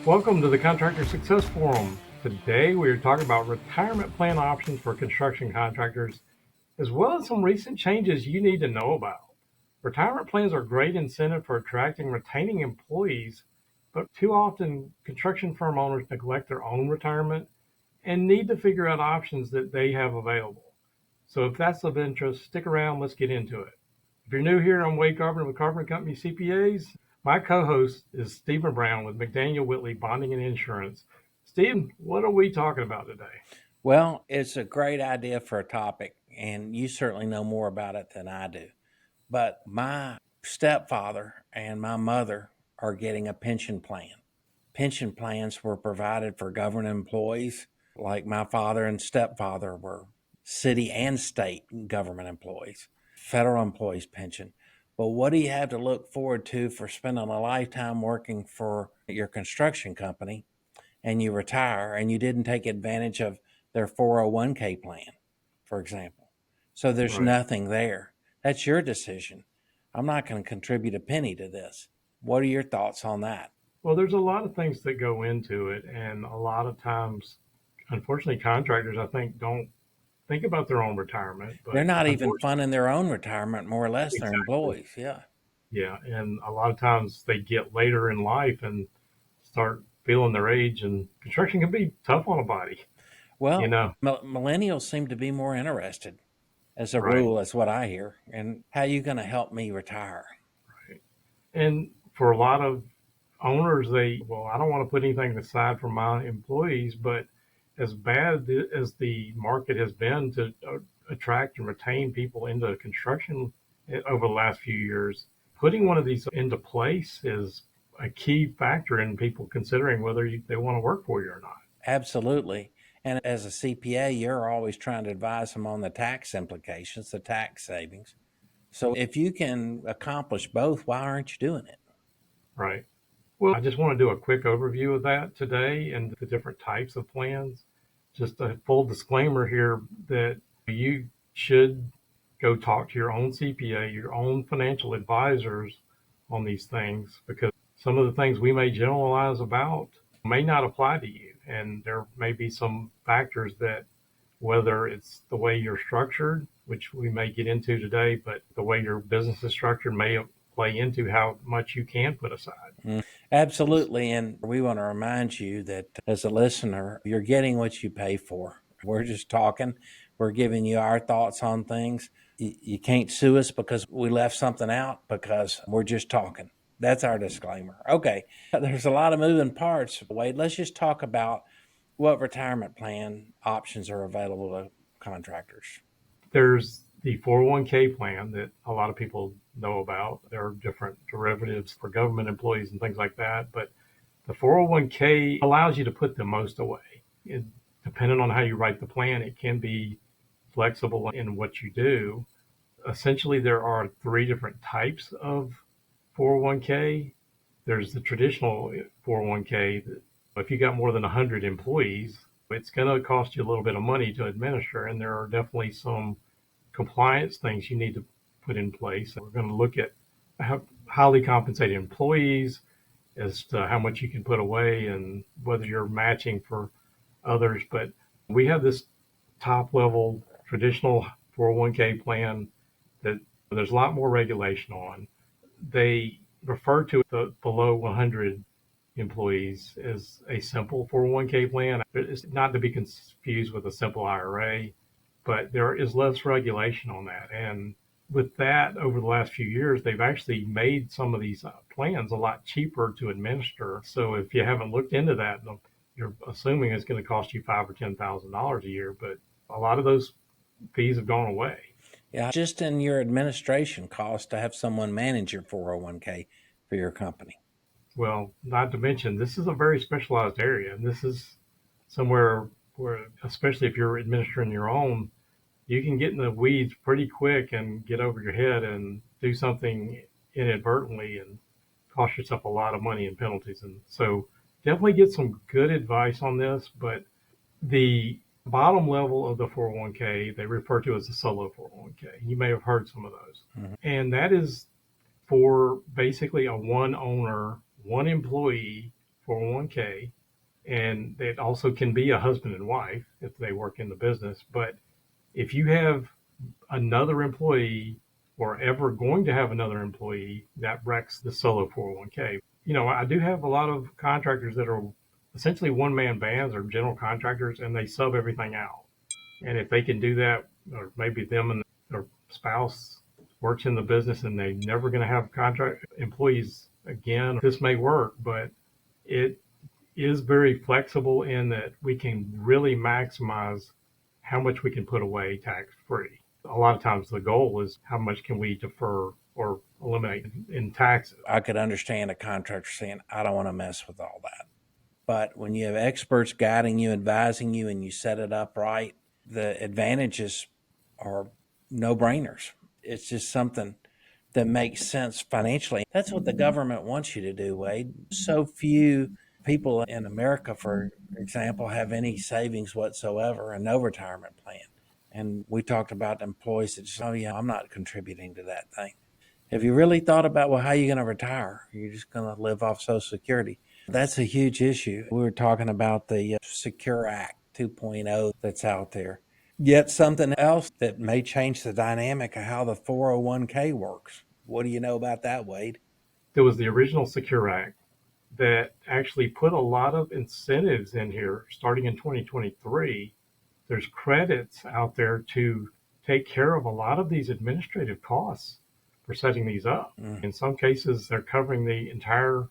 Welcome to the Contractor Success Forum. Today we are talking about retirement plan options for construction contractors, as well as some recent changes you need to know about. Retirement plans are a great incentive for attracting and retaining employees, but too often construction firm owners neglect their own retirement and need to figure out options that they have available. So if that's of interest, stick around, let's get into it. If you're new here, I'm Wade Carpenter with Carpenter Company CPAs. My co-host is Stephen Brown with McDaniel Whitley Bonding and Insurance. Stephen, what are we talking about today? Well, it's a great idea for a topic, and you certainly know more about it than I do. But my stepfather and my mother are getting a pension plan. Pension plans were provided for government employees, like my father and stepfather were city and state government employees, federal employees' pension. But what do you have to look forward to for spending a lifetime working for your construction company and you retire and you didn't take advantage of their 401k plan, for example? So there's Right. nothing there. That's your decision. I'm not going to contribute a penny to this. What are your thoughts on that? Well, there's a lot of things that go into it, and a lot of times, unfortunately, contractors, I think, don't think about their own retirement, They're but not even unfortunately, funding their own retirement, more or less their exactly. employees. Yeah. Yeah, and a lot of times they get later in life and start feeling their age, and construction can be tough on a body, you Well, know. millennials seem to be more interested, as a Right. rule, is what I hear. And how you going to help me retire? Right. And for a lot of owners, well, I don't want to put anything aside for my employees, but as bad as the market has been to attract and retain people into construction over the last few years, putting one of these into place is a key factor in people considering whether they want to work for you or not. Absolutely. And as a CPA, you're always trying to advise them on the tax implications, the tax savings. So if you can accomplish both, why aren't you doing it? Right. Well, I just want to do a quick overview of that today and the different types of plans. Just a full disclaimer here that you should go talk to your own CPA, your own financial advisors on these things, because some of the things we may generalize about may not apply to you. And there may be some factors that, whether it's the way you're structured, which we may get into today, but the way your business is structured may play into how much you can put aside. Mm, absolutely. And we want to remind you that as a listener, you're getting what you pay for. We're just talking, we're giving you our thoughts on things. You can't sue us because we left something out, because we're just talking. That's our disclaimer. Okay. There's a lot of moving parts. Wade, let's just talk about what retirement plan options are available to contractors. There's the 401k plan that a lot of people know about. There are different derivatives for government employees and things like that. But the 401k allows you to put the most away. Depending on how you write the plan, it can be flexible in what you do. Essentially, there are three different types of 401k. There's the traditional 401k. If you got more than 100 employees, it's going to cost you a little bit of money to administer, and there are definitely some compliance things you need to put in place. We're going to look at highly compensated employees as to how much you can put away and whether you're matching for others. But we have this top level traditional 401k plan that there's a lot more regulation on. They refer to the below 100 employees as a simple 401k plan. It's not to be confused with a simple IRA, but there is less regulation on that. And with that, over the last few years, they've actually made some of these plans a lot cheaper to administer. So if you haven't looked into that, you're assuming it's going to cost you $5,000 or $10,000 a year, but a lot of those fees have gone away. Yeah, just in your administration cost to have someone manage your 401k for your company. Well, not to mention, this is a very specialized area, and this is somewhere where, especially if you're administering your own, you can get in the weeds pretty quick and get over your head and do something inadvertently and cost yourself a lot of money in penalties. And so definitely get some good advice on this. But the bottom level of the 401k, they refer to as a solo 401k. You may have heard some of those. Mhm. And that is for basically a one owner, one employee 401k, and it also can be a husband and wife if they work in the business. But if you have another employee or ever going to have another employee, that wrecks the solo 401k. I do have a lot of contractors that are essentially one man bands or general contractors, and they sub everything out. And if they can do that, or maybe them and their spouse works in the business and they're never going to have contract employees again, this may work, but it is very flexible in that we can really maximize how much we can put away tax free. A lot of times the goal is how much can we defer or eliminate in taxes. I could understand a contractor saying, I don't want to mess with all that. But when you have experts guiding you, advising you, and you set it up right, the advantages are no brainers. It's just something that makes sense financially. That's what the government wants you to do, Wade. So few people in America, for example, have any savings whatsoever and no retirement plan. And we talked about employees that just, oh, yeah, I'm not contributing to that thing. Have you really thought about, well, how are you going to retire? You're just going to live off Social Security. That's a huge issue. We were talking about the Secure Act 2.0 that's out there. Yet something else that may change the dynamic of how the 401k works. What do you know about that, Wade? There was the original Secure Act that actually put a lot of incentives in here starting in 2023. There's credits out there to take care of a lot of these administrative costs for setting these up. In some cases, they're covering the entire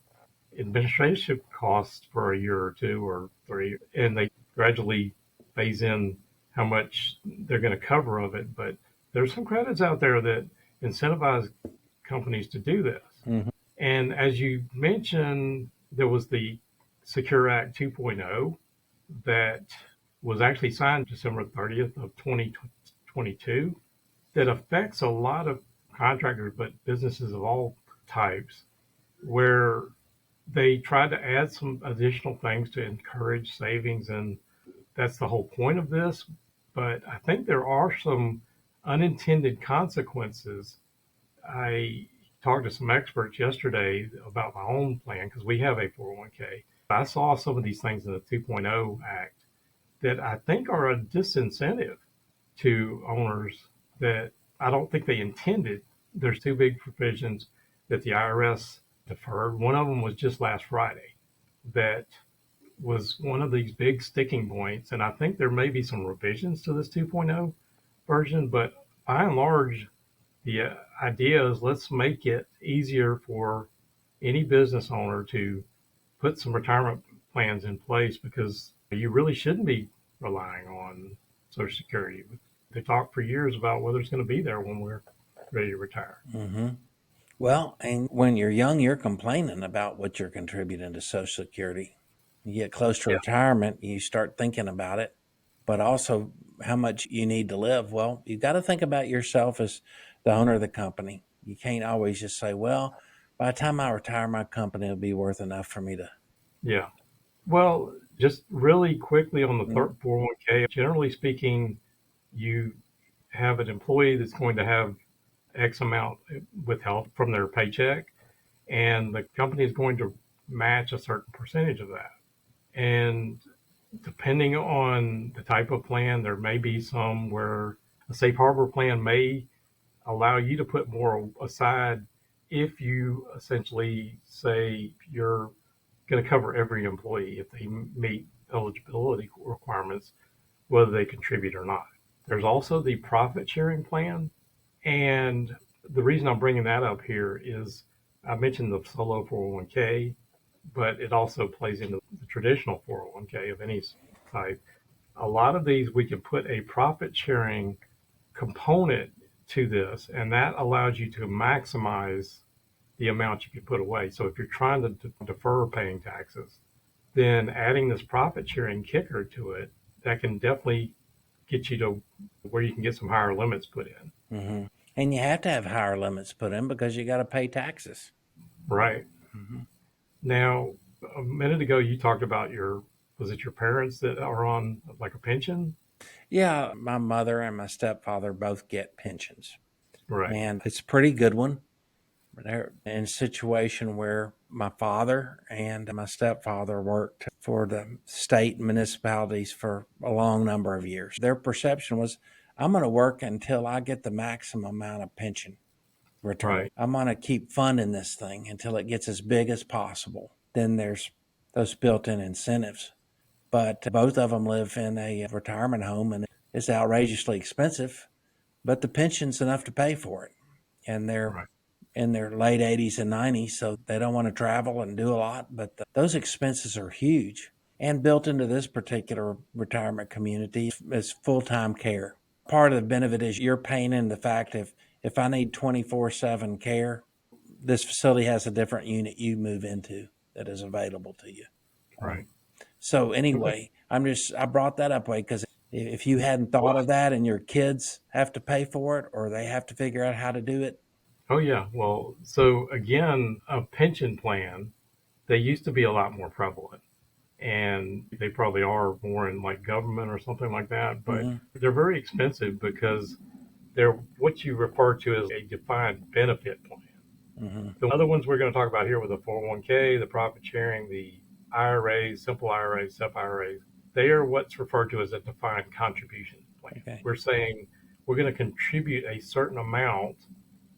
administrative costs for a year or two or 3, and they gradually phase in how much they're going to cover of it. But there's some credits out there that incentivize companies to do this. Mm-hmm. And as you mentioned, there was the Secure Act 2.0 that was actually signed December 30th of 2022 that affects a lot of contractors, but businesses of all types, where they tried to add some additional things to encourage savings. And that's the whole point of this. But I think there are some unintended consequences. I talked to some experts yesterday about my own plan because we have a 401k. I saw some of these things in the 2.0 Act that I think are a disincentive to owners that I don't think they intended. There's 2 big provisions that the IRS deferred. One of them was just last Friday that was one of these big sticking points. And I think there may be some revisions to this 2.0 version, but by and large, the idea is let's make it easier for any business owner to put some retirement plans in place, because you really shouldn't be relying on Social Security. They talked for years about whether it's going to be there when we're ready to retire. Mm-hmm. Well, and when you're young, you're complaining about what you're contributing to Social Security. You get close to retirement, you start thinking about it, but also how much you need to live. Well, you got to think about yourself as the owner of the company. You can't always just say, well, by the time I retire, my company will be worth enough for me to. Yeah. Well, just really quickly on the 401k, generally speaking, you have an employee that's going to have X amount withheld from their paycheck, and the company is going to match a certain percentage of that. And depending on the type of plan, there may be some where a safe harbor plan may allow you to put more aside if you essentially say you're going to cover every employee if they meet eligibility requirements, whether they contribute or not. There's also the profit sharing plan. And the reason I'm bringing that up here is I mentioned the solo 401k, but it also plays into the traditional 401k of any type. A lot of these, we can put a profit sharing component to this, and that allows you to maximize the amount you can put away. So if you're trying to defer paying taxes, then adding this profit sharing kicker to it, that can definitely get you to where you can get some higher limits put in. Mm-hmm. And you have to have higher limits put in because you got to pay taxes. Right. Mm-hmm. Now, a minute ago, you talked about was it your parents that are on like a pension? Yeah, my mother and my stepfather both get pensions. Right. And it's a pretty good one. They're in a situation where my father and my stepfather worked for the state municipalities for a long number of years. Their perception was, I'm going to work until I get the maximum amount of pension return. Right. I'm going to keep funding this thing until it gets as big as possible. Then there's those built-in incentives. But both of them live in a retirement home, and it's outrageously expensive, but the pension's enough to pay for it. And they're Right. in their late 80s and 90s, so they don't want to travel and do a lot. But those expenses are huge. And built into this particular retirement community is full-time care. Part of the benefit is you're paying in the fact if I need 24/7 care, this facility has a different unit you move into that is available to you. Right. So Okay. anyway, I brought that up because if you hadn't thought of that and your kids have to pay for it or they have to figure out how to do it. Oh, yeah. Well, so again, a pension plan, they used to be a lot more prevalent, and they probably are more in like government or something like that, but they're very expensive because they're what you refer to as a defined benefit plan. The other ones we're going to talk about here with the 401k, the profit sharing, the IRAs, simple IRAs, SEP IRAs, they are what's referred to as a defined contribution plan. Okay. We're saying we're going to contribute a certain amount,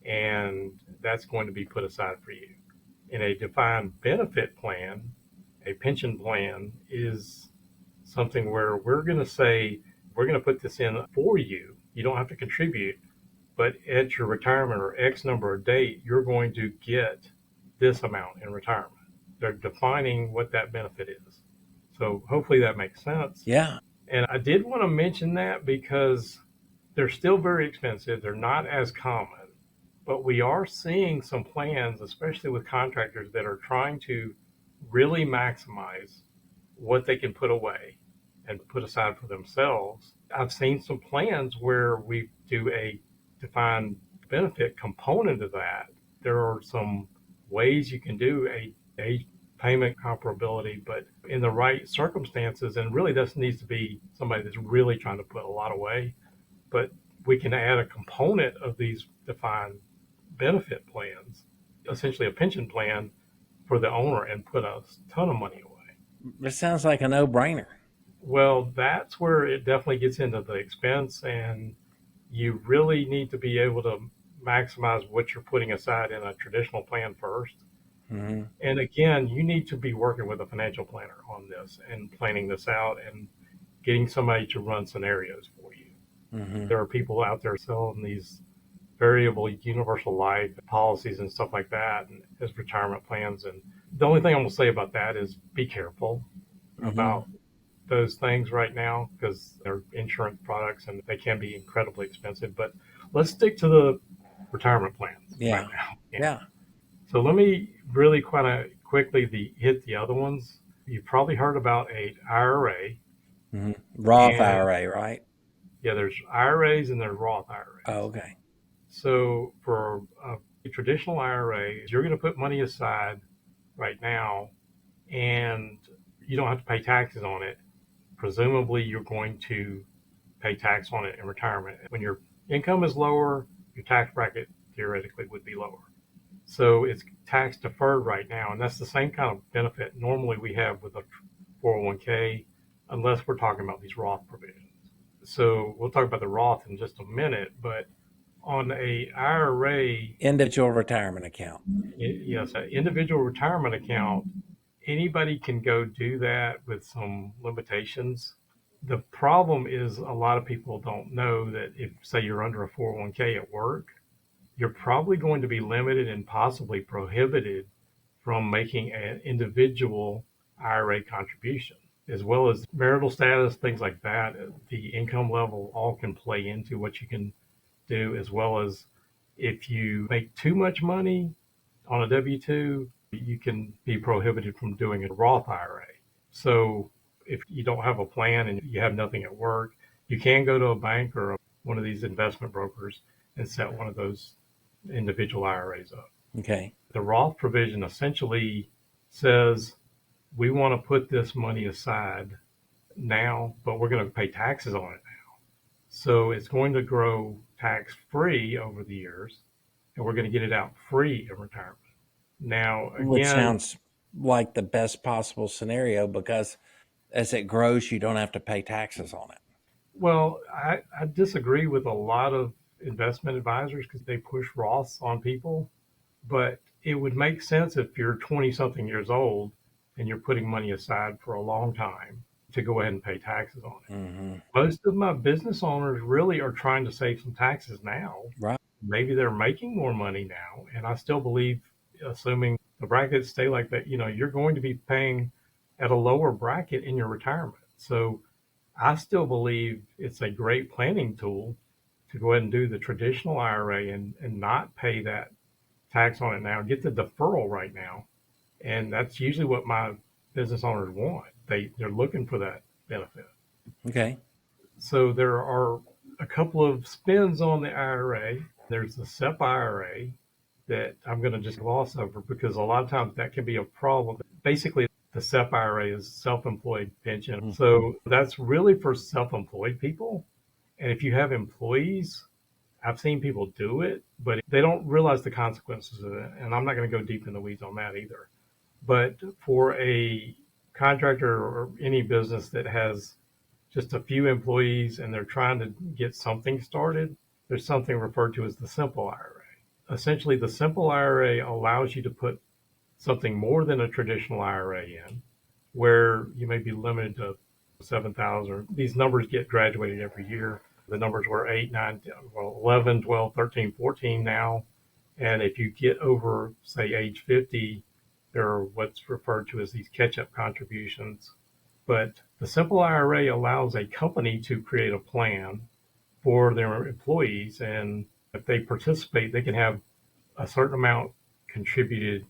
and that's going to be put aside for you. In a defined benefit plan, a pension plan is something where we're going to say, we're going to put this in for you. You don't have to contribute, but at your retirement or X number of date, you're going to get this amount in retirement. They're defining what that benefit is. So hopefully that makes sense. Yeah. And I did want to mention that because they're still very expensive. They're not as common, but we are seeing some plans, especially with contractors, that are trying to really maximize what they can put away and put aside for themselves. I've seen some plans where we do a defined benefit component of that. There are some ways you can do a payment comparability, but in the right circumstances, and really this needs to be somebody that's really trying to put a lot away, but we can add a component of these defined benefit plans, essentially a pension plan for the owner, and put a ton of money away. It sounds like a no-brainer. Well, that's where it definitely gets into the expense, and you really need to be able to maximize what you're putting aside in a traditional plan first. And again, you need to be working with a financial planner on this and planning this out and getting somebody to run scenarios for you. There are people out there selling these variable universal life policies and stuff like that and as retirement plans. And the only thing I'm going to say about that is be careful about those things right now because they're insurance products and they can be incredibly expensive. But let's stick to the retirement plans right now. Yeah. So let me really kind of quickly hit the other ones. You've probably heard about a IRA. Roth IRA, right? Yeah, there's IRAs and there's Roth IRAs. Oh, okay. So for a traditional IRA, you're going to put money aside right now, and you don't have to pay taxes on it. Presumably, you're going to pay tax on it in retirement. When your income is lower, your tax bracket theoretically would be lower. So it's tax deferred right now, and that's the same kind of benefit normally we have with a 401k, unless we're talking about these Roth provisions. So we'll talk about the Roth in just a minute, but on a IRA, individual retirement account. Yes, an individual retirement account, anybody can go do that with some limitations. The problem is a lot of people don't know that if, say, you're under a 401k at work, you're probably going to be limited and possibly prohibited from making an individual IRA contribution, as well as marital status, things like that. The income level all can play into what you can do, as well as if you make too much money on a W-2, you can be prohibited from doing a Roth IRA. So if you don't have a plan and you have nothing at work, you can go to a bank or one of these investment brokers and set one of those individual IRAs up. Okay. The Roth provision essentially says we want to put this money aside now, but we're going to pay taxes on it now. So it's going to grow tax-free over the years. and we're going to get it out free in retirement. Now, Which again, sounds like the best possible scenario because as it grows, you don't have to pay taxes on it. well, I disagree with a lot of investment advisors because they push Roths on people, but it would make sense if you're 20 something years old and you're putting money aside for a long time to go ahead and pay taxes on it. Mm-hmm. Most of my business owners really are trying to save some taxes now. Right. Maybe they're making more money now. And I still believe, assuming the brackets stay like that, you're going to be paying at a lower bracket in your retirement. So I still believe it's a great planning tool to go ahead and do the traditional IRA and not pay that tax on it now, get the deferral right now. And that's usually what my business owners want. They're looking for that benefit. Okay. So there are a couple of spins on the IRA. There's the SEP IRA that I'm going to just gloss over because a lot of times that can be a problem. Basically, the SEP IRA is self-employed pension. Mm-hmm. So that's really for self-employed people. And if you have employees, I've seen people do it, but they don't realize the consequences of it. And I'm not going to go deep in the weeds on that either. But for a contractor or any business that has just a few employees and they're trying to get something started, there's something referred to as the Simple IRA. Essentially, the Simple IRA allows you to put something more than a traditional IRA in, where you may be limited to 7,000. These numbers get graduated every year. The numbers were 8, 9, 11, 12, 13, 14 now. And if you get over, say, age 50, there are what's referred to as these catch-up contributions. But the Simple IRA allows a company to create a plan for their employees. And if they participate, they can have a certain amount contributed.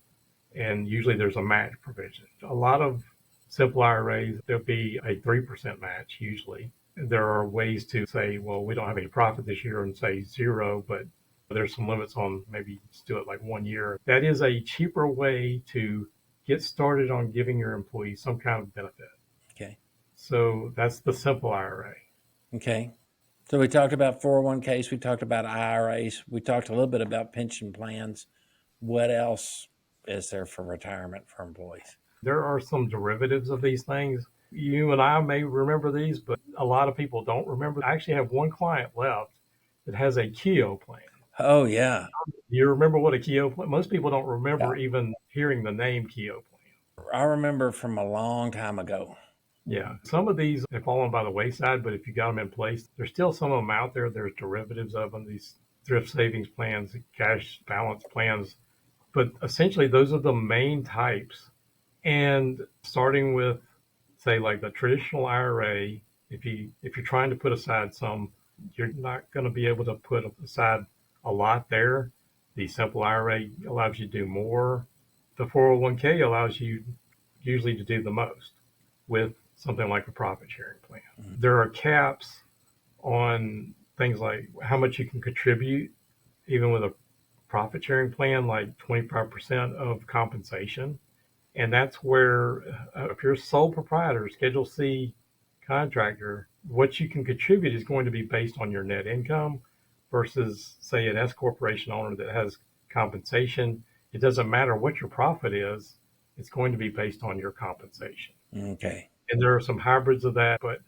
And usually there's a match provision. A lot of Simple IRAs, there'll be a 3% match usually. There are ways to say, well, we don't have any profit this year and say zero, but there's some limits on maybe just do it like 1 year. That is a cheaper way to get started on giving your employees some kind of benefit. Okay. So that's the Simple IRA. Okay. So we talked about 401ks. We talked about IRAs. We talked a little bit about pension plans. What else is there for retirement for employees? There are some derivatives of these things. You and I may remember these, but a lot of people don't remember. I actually have one client left that has a KEO plan. Oh, yeah. Do you remember what a KEO plan? Most people don't remember Yeah. even hearing the name KEO plan. I remember from a long time ago. Yeah, some of these have fallen by the wayside, but if you got them in place, there's still some of them out there. There's derivatives of them, these thrift savings plans, cash balance plans. But essentially, those are the main types. And starting with, say, like the traditional IRA, if you're trying to put aside some, you're not going to be able to put aside a lot there. The Simple IRA allows you to do more. The 401k allows you usually to do the most with something like a profit sharing plan. Mm-hmm. There are caps on things like how much you can contribute, even with a profit sharing plan, like 25% of compensation. And that's where, if you're a sole proprietor, Schedule C contractor, what you can contribute is going to be based on your net income versus, say, an S corporation owner that has compensation. It doesn't matter what your profit is, it's going to be based on your compensation. Okay. And there are some hybrids of that, but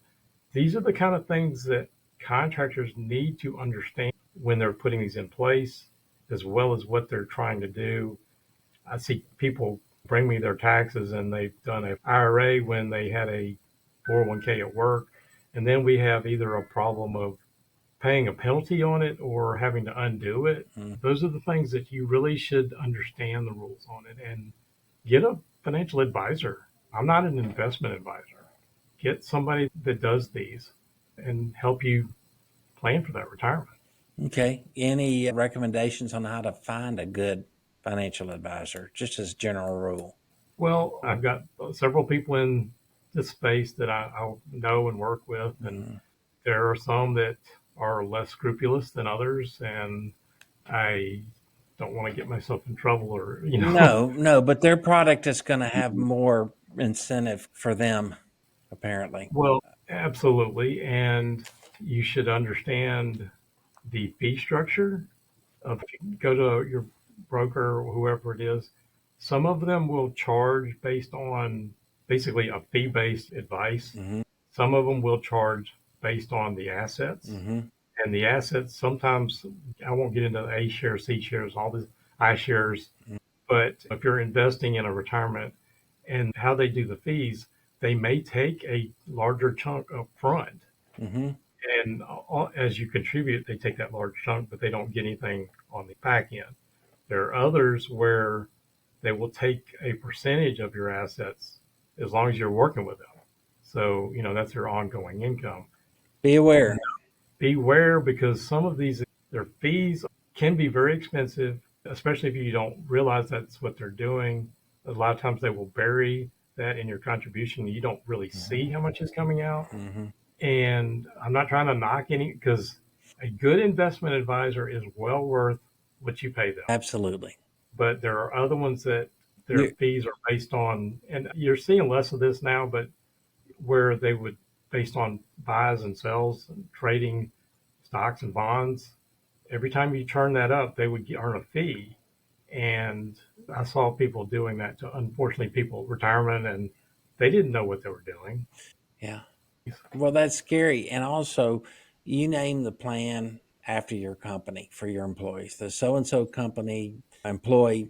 these are the kind of things that contractors need to understand when they're putting these in place, as well as what they're trying to do. I see people bring me their taxes and they've done an IRA when they had a 401k at work. And then we have either a problem of paying a penalty on it or having to undo it. Mm-hmm. Those are the things that you really should understand the rules on it and get a financial advisor. I'm not an investment advisor. Get somebody that does these and help you plan for that retirement. Okay. Any recommendations on how to find a good financial advisor, just as a general rule? Well, I've got several people in this space that I know and work with, and there are some that are less scrupulous than others, and I don't want to get myself in trouble or, No, but their product is going to have more incentive for them, apparently. Well, absolutely. And you should understand the fee structure If you go to your broker or whoever it is, some of them will charge based on basically a fee-based advice. Mm-hmm. Some of them will charge based on the assets. Mm-hmm. And the assets sometimes, I won't get into A shares, C shares, all this I shares, but if you're investing in a retirement and how they do the fees, they may take a larger chunk up front. Mm-hmm. And as you contribute, they take that large chunk, but they don't get anything on the back end. There are others where they will take a percentage of your assets as long as you're working with them. So, that's their ongoing income. Be aware. Beware because some of these, their fees can be very expensive, especially if you don't realize that's what they're doing. A lot of times they will bury that in your contribution. You don't really see how much is coming out. Mm-hmm. And I'm not trying to knock any because a good investment advisor is well worth what you pay them. Absolutely. But there are other ones that their You, fees are based on, and you're seeing less of this now, but where they would based on buys and sells and trading stocks and bonds. Every time you turn that up, they would earn a fee. And I saw people doing that to, unfortunately, people retirement, and they didn't know what they were doing. yeah. Well, that's scary. And also, you name the plan after your company for your employees. The so and so company employee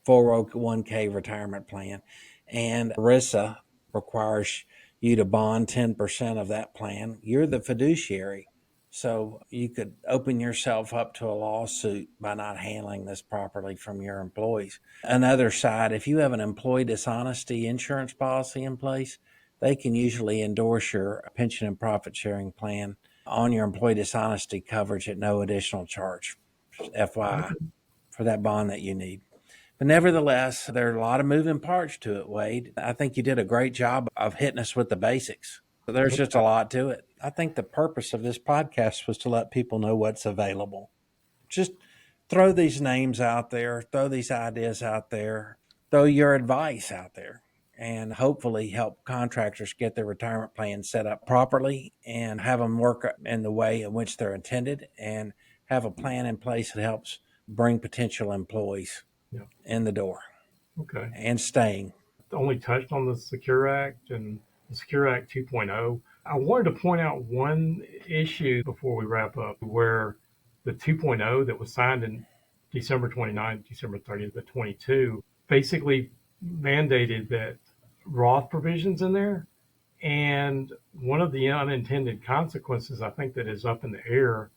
401k retirement plan. And ERISA requires you to bond 10% of that plan. You're the fiduciary. So you could open yourself up to a lawsuit by not handling this properly from your employees. Another side, if you have an employee dishonesty insurance policy in place, they can usually endorse your pension and profit sharing plan on your employee dishonesty coverage at no additional charge. FYI, for that bond that you need. But nevertheless, there are a lot of moving parts to it, Wade. I think you did a great job of hitting us with the basics. There's just a lot to it. I think the purpose of this podcast was to let people know what's available. Just throw these names out there, throw these ideas out there, throw your advice out there, and hopefully help contractors get their retirement plan set up properly and have them work in the way in which they're intended and have a plan in place that helps bring potential employees Yeah. in the door Okay. and staying. Only touched on the Secure Act and the Secure Act 2.0. I wanted to point out one issue before we wrap up where the 2.0 that was signed in December 29th, December 30th of 22 basically mandated that Roth provisions in there. And one of the unintended consequences, I think, that is up in the air,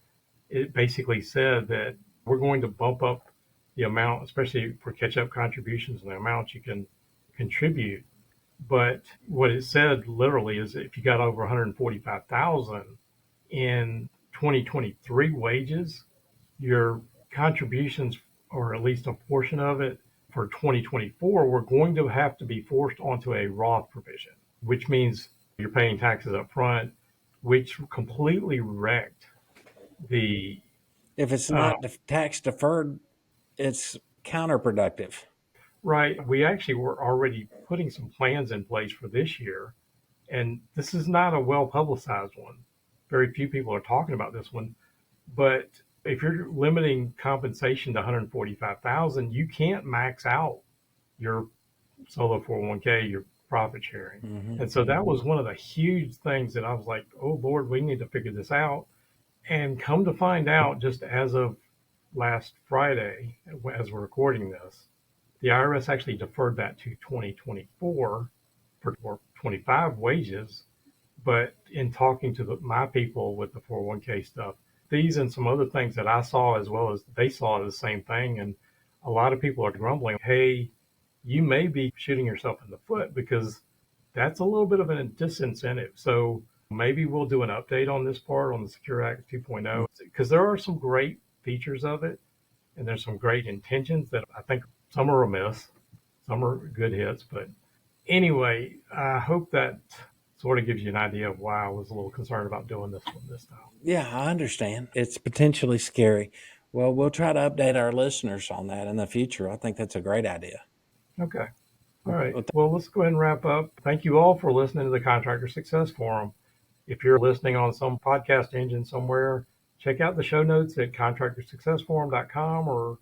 it basically said that we're going to bump up the amount, especially for catch-up contributions and the amount you can contribute. But what it said literally is if you got over 145,000 in 2023 wages, your contributions, or at least a portion of it for 2024, we're going to have to be forced onto a Roth provision, which means you're paying taxes up front, which completely wrecked the If it's uh, not tax deferred, it's counterproductive. right. We actually were already putting some plans in place for this year, and this is not a well publicized one. Very few people are talking about this one, but if you're limiting compensation to 145,000, you can't max out your solo 401k, your profit sharing. Mm-hmm. And so that was one of the huge things that I was like, oh Lord, we need to figure this out. And come to find out, just as of last Friday, as we're recording this, the IRS actually deferred that to 2024 for 25 wages. But in talking to my people with the 401k stuff, these and some other things that I saw as well as they saw the same thing. And a lot of people are grumbling, hey, you may be shooting yourself in the foot because that's a little bit of a disincentive. So maybe we'll do an update on this part on the Secure Act 2.0 because there are some great features of it and there's some great intentions that I think some are amiss, some are good hits. But anyway, I hope that sort of gives you an idea of why I was a little concerned about doing this one this time. Yeah, I understand. It's potentially scary. Well, we'll try to update our listeners on that in the future. I think that's a great idea. Okay. All right. Well, Well, let's go ahead and wrap up. Thank you all for listening to the Contractor Success Forum. If you're listening on some podcast engine somewhere, Check out the show notes at contractorsuccessforum.com or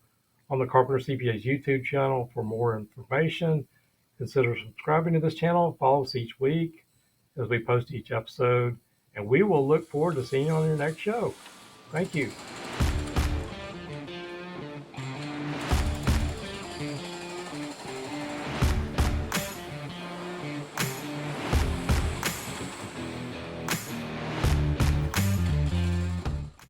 on the Carpenter CPA's YouTube channel for more information. Consider subscribing to this channel. Follow us each week as we post each episode, and we will look forward to seeing you on your next show. Thank you.